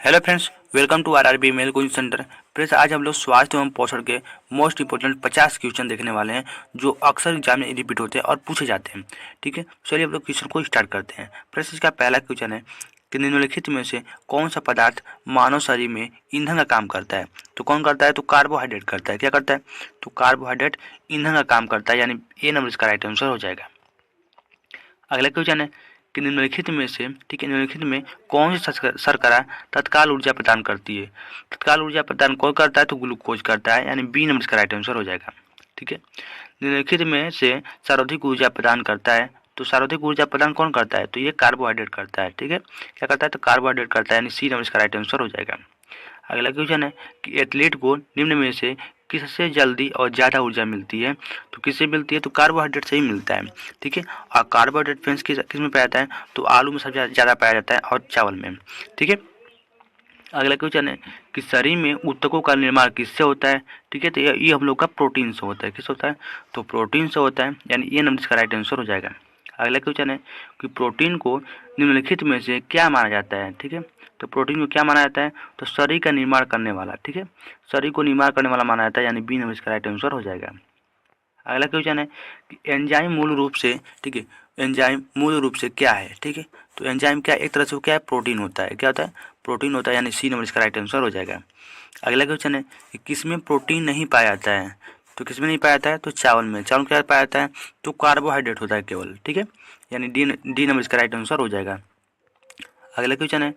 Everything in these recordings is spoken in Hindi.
Hello friends, welcome to RRB mail coaching centre. Friends, आज हम लोग स्वास्थ्य एवं पोषण के मोस्ट इंपोर्टेंट 50 क्वेश्चन देखने वाले हैं जो अक्सर एग्जाम में रिपीट होते हैं और पूछे जाते हैं। ठीक है, चलिए हम लोग क्वेश्चन को स्टार्ट करते हैं। फ्रेंड्स, इसका पहला क्वेश्चन है कि निम्नलिखित में से कौन सा पदार्थ मानव शरीर में ईंधन का काम करता है। तो कौन करता है? तो कार्बोहाइड्रेट करता है। क्या करता है? तो कार्बोहाइड्रेट ईंधन का काम करता है, यानी ए नंबर इसका राइट आंसर हो जाएगा। अगला क्वेश्चन है कि निम्नलिखित में से निम्नलिखित में कौन सी शर्करा तत्काल ऊर्जा प्रदान करती है। तत्काल ऊर्जा प्रदान कौन करता है? तो ग्लूकोज करता है, यानी बी नंबर इसका राइट आंसर हो जाएगा। ठीक है, निम्नलिखित में से सर्वाधिक ऊर्जा प्रदान करता है। तो सर्वाधिक ऊर्जा प्रदान कौन करता है? तो ये कार्बोहाइड्रेट करता है। ठीक है, क्या करता है? तो कार्बोहाइड्रेट करता है, यानी सी नंबर इसका राइट आंसर हो जाएगा। अगला क्वेश्चन है कि एथलीट को निम्न में से किससे जल्दी और ज़्यादा ऊर्जा मिलती है। तो किससे मिलती है? तो कार्बोहाइड्रेट से ही मिलता है। ठीक है, और कार्बोहाइड्रेट फ्रेंड्स किस में पाया जाता है? तो आलू में सबसे ज़्यादा पाया जाता है और चावल में। ठीक है, अगला क्वेश्चन है कि शरीर में ऊतकों का निर्माण किससे होता है। ठीक है, तो ये हम लोग का प्रोटीन से होता है। किस होता है? तो प्रोटीन से होता है, यानी ये नंबर इसका राइट आंसर हो जाएगा। अगला क्वेश्चन है कि प्रोटीन को निम्नलिखित में से क्या माना जाता है। ठीक है, तो प्रोटीन को क्या माना जाता है? तो शरीर का निर्माण करने वाला। ठीक है, शरीर को निर्माण करने वाला माना जाता है, यानी बी नंबर इसका राइट आंसर हो जाएगा। अगला क्वेश्चन है कि एंजाइम मूल रूप से, ठीक है, एंजाइम मूल रूप से क्या है। ठीक है, तो एंजाइम क्या, एक तरह से क्या है? प्रोटीन होता है। क्या होता है? प्रोटीन होता है, यानी सी नंबर इसका राइट आंसर हो जाएगा। अगला क्वेश्चन है कि किसमें प्रोटीन नहीं पाया जाता है। तो किसमें नहीं पाया जाता है? तो चावल में। चावल क्या पाया जाता है? तो कार्बोहाइड्रेट होता है केवल। ठीक है, यानी डी नंबर इसका राइट आंसर हो जाएगा। अगला क्वेश्चन है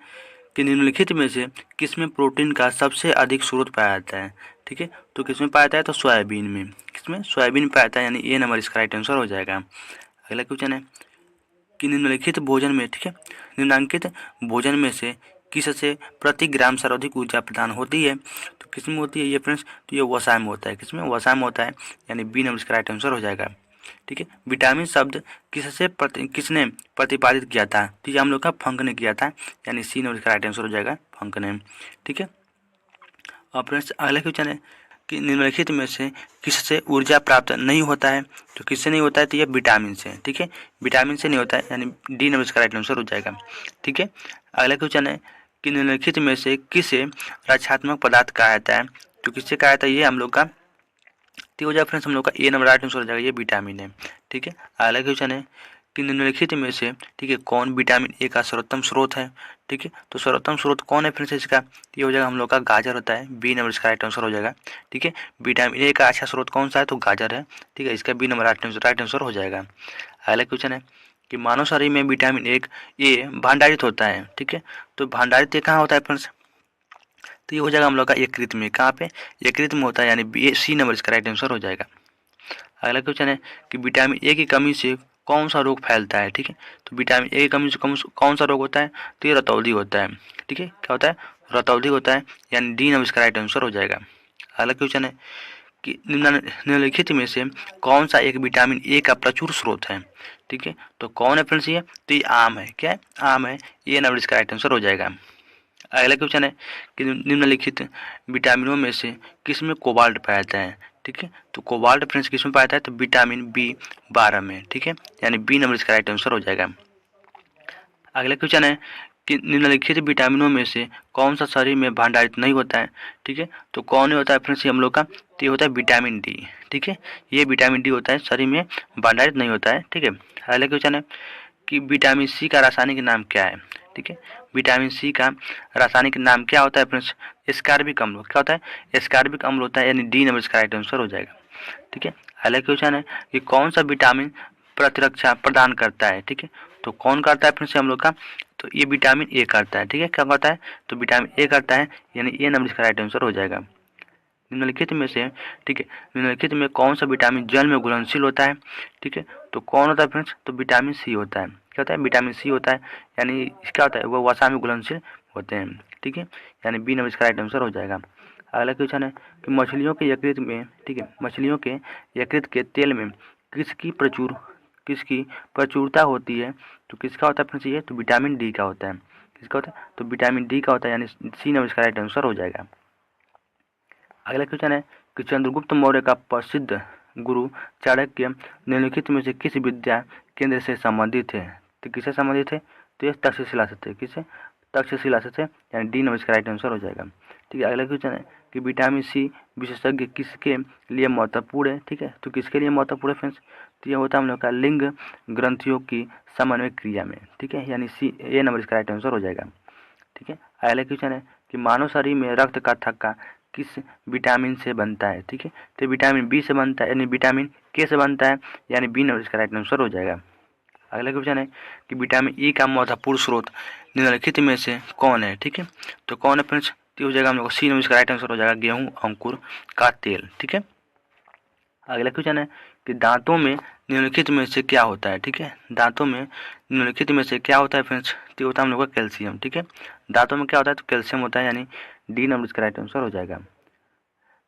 कि निम्नलिखित में से किसमें प्रोटीन का सबसे अधिक स्रोत पाया जाता है। ठीक है, तो किसमें पाया जाता है? तो सोयाबीन में। किसमें? सोयाबीन में पाया जाता है, यानी ए नंबर इसका राइट आंसर हो जाएगा। अगला क्वेश्चन है कि निम्नलिखित भोजन में, ठीक है, निम्नांकित भोजन में से किससे प्रति ग्राम सर्वाधिक ऊर्जा प्रदान होती है। तो किसमें होती है ये फ्रेंड्स? तो ये वसा में होता है। किसमें? वसा में होता है, यानी बी नंबर इसका राइट आंसर हो जाएगा। ठीक है, विटामिन शब्द किसने प्रतिपादित किया था। तो ये हम लोग का फंक ने किया था, यानी सी नंबर इसका राइट आंसर हो जाएगा, फंक ने। ठीक है, और फ्रेंड्स अगला क्वेश्चन है कि निम्नलिखित में से किससे ऊर्जा प्राप्त नहीं होता है। तो किससे नहीं होता है? तो ये विटामिन से। ठीक है, विटामिन से नहीं होता है, यानी डी नंबर इसका राइट आंसर हो जाएगा। ठीक है, अगला क्वेश्चन है कि निम्नलिखित में से किसे रक्षात्मक पदार्थ कहा जाता है। तो किससे कहा जाता है? ये हम लोग का, तो हो जाएगा फ्रेंड्स हम लोग का ए नंबर राइट आंसर हो जाएगा, ये विटामिन है। ठीक है, अगला क्वेश्चन है कि निम्नलिखित में से, ठीक है, कौन विटामिन ए का सर्वोत्तम स्रोत है। ठीक है, तो सर्वोत्तम स्रोत कौन है फ्रेंड्स इसका? ये हो जाएगा हम लोग का गाजर होता है, बी नंबर इसका राइट आंसर हो जाएगा। ठीक है, विटामिन ए का अच्छा स्रोत कौन सा है? तो गाजर है। ठीक है, इसका बी नंबर राइट आंसर हो जाएगा। अगला क्वेश्चन है कि मानव शरीर में विटामिन ए भंडारित होता है। ठीक है, तो भंडारित ये कहाँ होता है फ्रेंड्स? तो ये हो जाएगा हम लोग का यकृत में। कहाँ पे? यकृत में होता है, यानी बी सी नंबर इसका राइट आंसर हो जाएगा। अगला क्वेश्चन है कि विटामिन ए की कमी से कौन सा रोग फैलता है। ठीक है, तो विटामिन ए की कमी से कौन सा रोग होता है? तो ये रतौंधी होता है। ठीक है, क्या होता है? रतौंधी होता है, यानी डी नंबर इसका राइट आंसर हो जाएगा। अगला क्वेश्चन है कि निम्नलिखित में से कौन सा एक विटामिन ए का प्रचुर स्रोत है। ठीक है, तो कौन है फ्रेंड्स ये? तो ये आम है। क्या है? आम है, ये नंबर इसका राइट आंसर हो जाएगा। अगला क्वेश्चन है कि निम्नलिखित विटामिनों में से किसमें कोबाल्ट पाया जाता है। ठीक है, तो कोबाल्ट फ्रेंड्स किसमें पाया जाता है? तो विटामिन B12 में। ठीक है, यानी बी नंबर इसका राइट आंसर हो जाएगा। अगला क्वेश्चन है कि निम्नलिखित विटामिनों में से कौन सा शरीर में भंडारित नहीं होता है। ठीक है, तो कौन होता है फ्रेंड्स हम लोग का? तो ये होता है विटामिन डी। ठीक है, ये विटामिन डी होता है, शरीर में भंडारित नहीं होता है। ठीक है, अगला क्वेश्चन है कि विटामिन सी का रासायनिक नाम क्या है। ठीक है, विटामिन सी का रासायनिक नाम क्या होता है फ्रेंड्स? एस्कॉर्बिक अम्ल। क्या होता है? एस्कॉर्बिक अम्ल होता है, यानी डी नंबर इसका राइट आंसर हो जाएगा। ठीक है, अगला क्वेश्चन है कि कौन सा विटामिन प्रतिरक्षा प्रदान करता है। ठीक है, तो कौन करता है फ्रेंड्स हम लोग का? तो ये विटामिन ए करता है। ठीक है, क्या करता है? तो विटामिन ए करता है, यानी ए नंबर इसका राइट आंसर हो जाएगा। निम्नलिखित में से, ठीक है, निम्नलिखित में कौन सा विटामिन जल में घुलनशील होता है। ठीक है, तो कौन होता है फ्रेंड्स? तो विटामिन सी होता है। क्या होता है? विटामिन सी होता है, यानी क्या होता है? वो वसा में घुलनशील होते हैं। ठीक है, यानी बी नंबर इसका राइट आंसर हो जाएगा। अगला क्वेश्चन है कि मछलियों के यकृत में, ठीक है, मछलियों के यकृत के तेल में किसकी प्रचुरता होती है। तो किसका होता है फ्रेंड्स ये? तो विटामिन डी का होता है। किसका होता है? तो विटामिन डी का होता है, यानी सी नंबर इसका राइट आंसर हो जाएगा। अगला क्वेश्चन है कि चंद्रगुप्त मौर्य का प्रसिद्ध गुरु चाणक्य निम्नलिखित में से किस विद्या केंद्र से संबंधित है। तो किससे संबंधित है? तो ये तक्षशिला से थे। किससे? तक्षशिला से यानी डी नंबर इसका राइट आंसर हो जाएगा। ठीक है, अगला क्वेश्चन है कि विटामिन सी विशेषज्ञ किसके लिए महत्वपूर्ण है। ठीक है, तो किसके लिए महत्वपूर्ण है फ्रेंड्स, तो ये होता है हम लोग का लिंग ग्रंथियों की समन्वय क्रिया में। ठीक है, यानी सी ए नंबर इसका राइट आंसर हो जाएगा। ठीक है, अगला क्वेश्चन है कि मानव शरीर में रक्त का थक्का किस विटामिन से बनता है। ठीक है, तो विटामिन बी से बनता है, यानी विटामिन के से बनता है, यानी बी नंबर इसका राइट आंसर हो जाएगा। अगला क्वेश्चन है कि विटामिन ई का महत्वपूर्ण स्रोत निम्नलिखित में से कौन है। ठीक है, तो कौन है फ्रेंड्स, तो हो जाएगा हम लोग सी नंबर इसका राइट आंसर हो जाएगा गेहूं अंकुर का तेल। ठीक है, अगला क्वेश्चन है कि दांतों में निम्नलिखित में से क्या होता है। ठीक है, दांतों में निम्नलिखित में से क्या होता है फ्रेंड्स, तो होता है हम लोग का कैल्शियम। ठीक है, दांतों में क्या होता है, तो कैल्शियम होता है, यानी डी नंबर इसका राइट आंसर हो जाएगा।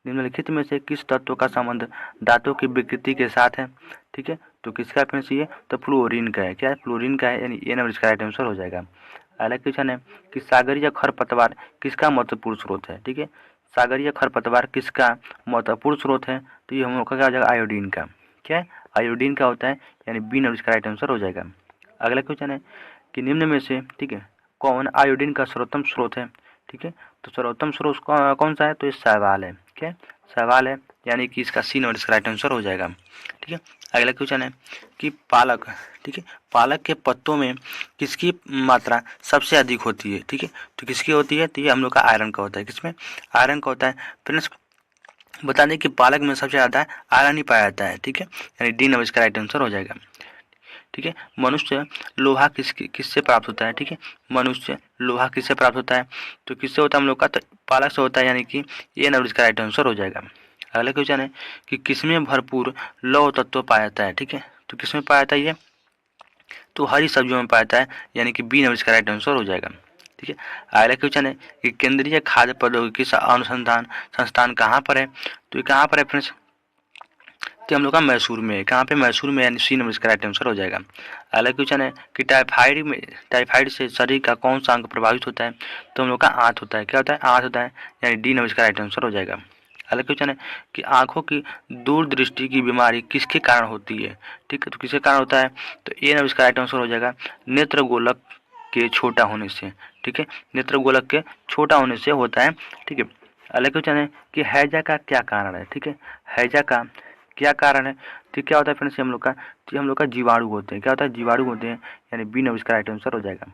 निम्नलिखित में से किस तत्व का संबंध दांतों की विकृति के साथ है। ठीक है, तो किसका फ्रेंड्स ये, तो फ्लोरीन का है। क्या है, फ्लोरीन का है, यानी ए नंबर इसका राइट आंसर हो जाएगा। अगला क्वेश्चन है कि सागरीय खरपतवार किसका महत्वपूर्ण स्रोत है। ठीक है, सागरीय खरपतवार किसका महत्वपूर्ण स्रोत है, तो ये हम लोग का क्या हो जाएगा, आयोडीन का। क्या है, आयोडीन का होता है, यानी बी नंबर इसका राइट आंसर हो जाएगा। अगला क्वेश्चन है कि निम्न में से, ठीक है, कौन आयोडीन का सर्वोत्तम स्रोत है। ठीक है, तो सर्वोत्तम स्रोत कौन सा है, तो ये शैवाल है। क्या है, शैवाल है, यानी कि इसका सी नंबर इसका राइट आंसर हो जाएगा। ठीक है, अगला क्वेश्चन है कि पालक, ठीक है, पालक के पत्तों में किसकी मात्रा सबसे अधिक होती है। ठीक है, तो किसकी होती है, तो ये हम लोग का आयरन का होता है। किसमें, आयरन का होता है फ्रेंड्स। बता दें कि पालक में सबसे ज़्यादा आयरन ही पाया जाता है। ठीक है, यानी डी नंबर इसका राइट आंसर हो जाएगा। ठीक है, मनुष्य लोहा किससे प्राप्त होता है। ठीक है, मनुष्य लोहा किससे प्राप्त होता है, तो किससे होता है हम लोग का, तो पालक से होता है, यानी कि ये नंबर इसका राइट आंसर हो जाएगा। अगला क्वेश्चन है कि किसमें भरपूर लौह तत्व पाया जाता है। ठीक है, तो किसमें पाया जाता है ये, तो हरी सब्जियों में पाया जाता है, यानी कि बी नंबर इसका राइट आंसर हो जाएगा। ठीक है, अगला क्वेश्चन है कि केंद्रीय खाद्य प्रौद्योगिकी अनुसंधान संस्थान कहाँ पर है, तो ये कहाँ पर है फ्रेंड्स, तो हम लोग का मैसूर में। कहाँ पे, मैसूर में, यानी सी नंबर इसका राइट आंसर हो जाएगा। अगला क्वेश्चन है कि टाइफाइड से शरीर का कौन सा अंग प्रभावित होता है, तो हम लोग का आंत होता है। क्या होता है, आंत होता है, यानी डी नंबर इसका राइट आंसर हो जाएगा। अगला क्वेश्चन है कि आंखों की दूरदृष्टि की बीमारी किसके कारण होती है। ठीक है, तो किसके कारण होता है, तो ए नंबर इसका राइट आंसर हो जाएगा नेत्र गोलक के छोटा होने से। ठीक है, नेत्र गोलक के छोटा होने से होता है। ठीक है, अगला क्वेश्चन है कि हैजा का क्या कारण है। ठीक है, हैजा का क्या कारण है, तो क्या होता है फ्रेंड्स, हम लोग का, तो हम लोग का जीवाणु होते हैं। क्या होता है, जीवाणु होते हैं, यानी बी नंबर इसका राइट आंसर हो जाएगा।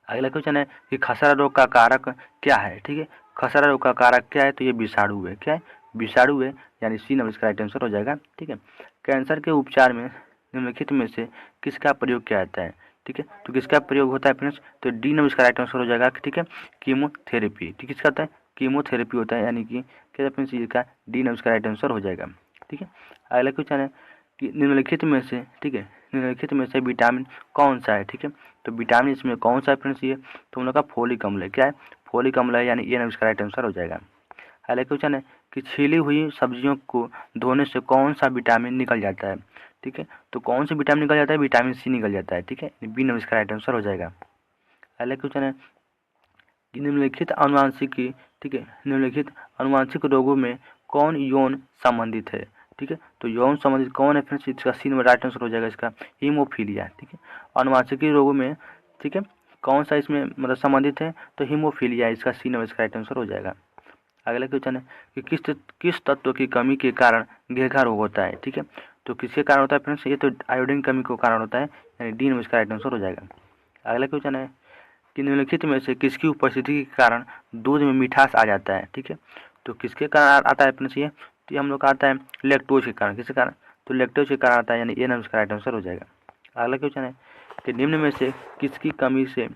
अगला क्वेश्चन है कि खसरा रोग का कारक क्या है। ठीक है, खसरा रोग का कारक क्या है, तो ये विषाणु है। क्या है, विषाणु है, यानी सी नंबर इसका राइट आंसर हो जाएगा। ठीक है, कैंसर के उपचार में निम्नलिखित में से किसका प्रयोग किया जाता है। ठीक है, तो किसका प्रयोग होता है फ्रेंड्स, तो डी नंबर इसका राइट आंसर हो जाएगा। ठीक है, कीमोथेरेपी। ठीक, किसका होता है, कीमोथेरेपी होता है, यानी कि क्या फ्रेंड्स, इसका डी नंबर इसका राइट आंसर हो जाएगा। ठीक है, अगला क्वेश्चन है कि निम्नलिखित में से, ठीक है, निम्नलिखित में से विटामिन कौन सा है। ठीक है, तो विटामिन इसमें कौन सा है फ्रेंड्स, ये तो हम लोग का फोलिक अम्ल है। क्या है, फोलिक अम्ल है, यानी ये नंबर इसका राइट आंसर हो जाएगा। अगला क्वेश्चन है कि छीली हुई सब्जियों को धोने से कौन सा विटामिन निकल जाता है। ठीक है, तो कौन सा विटामिन निकल जाता है, विटामिन सी निकल जाता है। ठीक है, बी नंबर इसका राइट आंसर हो जाएगा। अगला क्वेश्चन है कि निम्नलिखित अनुवांशिकी, ठीक है, निम्नलिखित अनुवांशिक रोगों में कौन यौन संबंधित है। ठीक है, तो यौन संबंधित कौन है फ्रेंड्स, इसका सी नंबर राइट आंसर हो जाएगा इसका हीमोफीलिया। ठीक है, अनुवांशिकी रोगों में, ठीक है, कौन सा इसमें मतलब संबंधित है, तो हीमोफीलिया, इसका सी नंबर इसका राइट आंसर हो जाएगा। अगला क्वेश्चन है कि किस तत्व की कमी के कारण घेघा रोग होता है। ठीक है, तो किसके कारण होता है फ्रेंड्स, ये तो आयोडीन कमी के कारण होता है, यानी डी नंबर इसका राइट आंसर हो जाएगा। अगला क्वेश्चन है कि निम्नलिखित में से किसकी उपस्थिति के कारण दूध में मिठास आ जाता है। ठीक है, तो किसके कारण आता है फ्रेंड्स ये, तो ये हम लोग का आता है लैक्टोज के कारण। किसके कारण, तो लैक्टोज के कारण आता है, यानी ए नंबर इसका राइट आंसर हो जाएगा। अगला क्वेश्चन है कि निम्न में से किसकी कमी से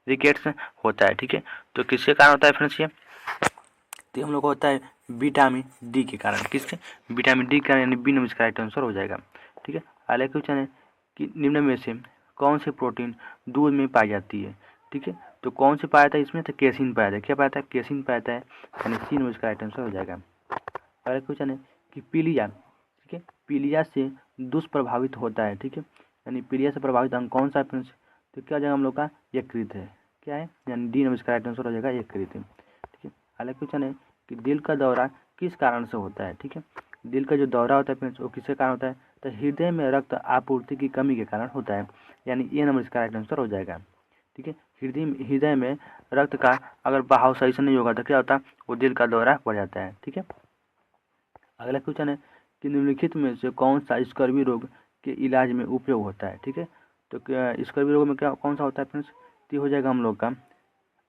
रिकेट्स होता है। ठीक है, तो किसके कारण होता है फ्रेंड्स ये, तो हम लोग को होता है विटामिन डी के कारण। किसके, विटामिन डी के कारण, यानी बी नंबर इसका राइट आंसर हो जाएगा। ठीक है, अगला क्वेश्चन है कि निम्न में से कौन से प्रोटीन दूध में पाई जाती है। ठीक है, तो कौन से पाया था इसमें, तो केसिन पाया था। क्या पाया था, केसिन पाया था, यानी सी नंबर इसका राइट आंसर हो जाएगा। अगला क्वेश्चन है कि पीलिया, ठीक है, पीलिया से दुष्प्रभावित होता है। ठीक है, यानी पीलिया से प्रभावित अंग कौन सा है फ्रेंड्स, तो क्या हो जाएगा हम लोग का यकृत है। क्या है, यानी डी नंबर इसका राइट आंसर हो जाएगा यकृत। ठीक है, अगला क्वेश्चन है कि दिल का दौरा किस कारण से होता है। ठीक है, दिल का जो दौरा होता है फ्रेंड्स वो किसके कारण होता है, तो हृदय में रक्त आपूर्ति की कमी के कारण होता है, यानी ये नंबर इसका राइट आंसर हो जाएगा। ठीक है। हृदय में रक्त का अगर बहाव सही से नहीं होगा तो क्या होता है, वो दिल का दौरा पड़ जाता है। ठीक है। अगला क्वेश्चन है कि निम्नलिखित में से कौन सा स्कर्वी रोग के इलाज में उपयोग होता है। ठीक है। तो स्कर्वी रोग में क्या कौन सा होता है फ्रेंड्स, तो हो जाएगा हम लोग का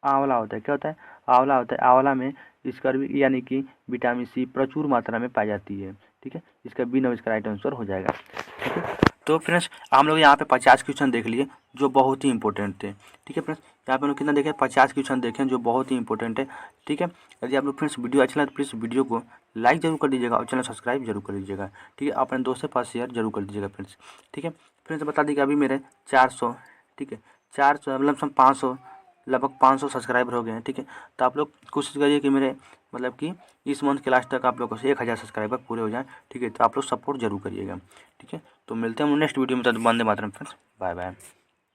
आंवला होता है। क्या होता है, आंवला होता है। आंवला में स्कर्वी यानी कि विटामिन सी प्रचुर मात्रा में पाई जाती है। ठीक है। इसका बी नंबर इसका राइट आंसर हो जाएगा। ठीक है। तो फ्रेंड्स हम लोग यहाँ पे 50 क्वेश्चन देख लिए जो बहुत ही इंपॉर्टेंट थे। ठीक है फ्रेंड्स, यहाँ पे हम लोग कितना देखें, 50 क्वेश्चन देखें जो बहुत ही इंपॉर्टेंट है। ठीक है। यदि आप लोग फ्रेंड्स वीडियो अच्छा लगे तो प्लीज़ वीडियो को लाइक जरूर कर दीजिएगा और चैनल सब्सक्राइब जरूर कर दीजिएगा। ठीक है। अपने दोस्तों के पास शेयर जरूर कर दीजिएगा फ्रेंड्स। ठीक है। फ्रेंड्स बता दी कि अभी मेरे 400, ठीक है, 400 मतलब 500, लगभग 500 सब्सक्राइबर हो गए हैं। ठीक है। तो आप लोग कोशिश करिए कि मेरे मतलब कि इस मंथ के लास्ट तक आप लोगों से 1000 सब्सक्राइबर पूरे हो जाएं। ठीक है। तो आप लोग सपोर्ट जरूर करिएगा। ठीक है। तो मिलते हैं हम नेक्स्ट वीडियो में। तो Vande Mataram friends, bye bye.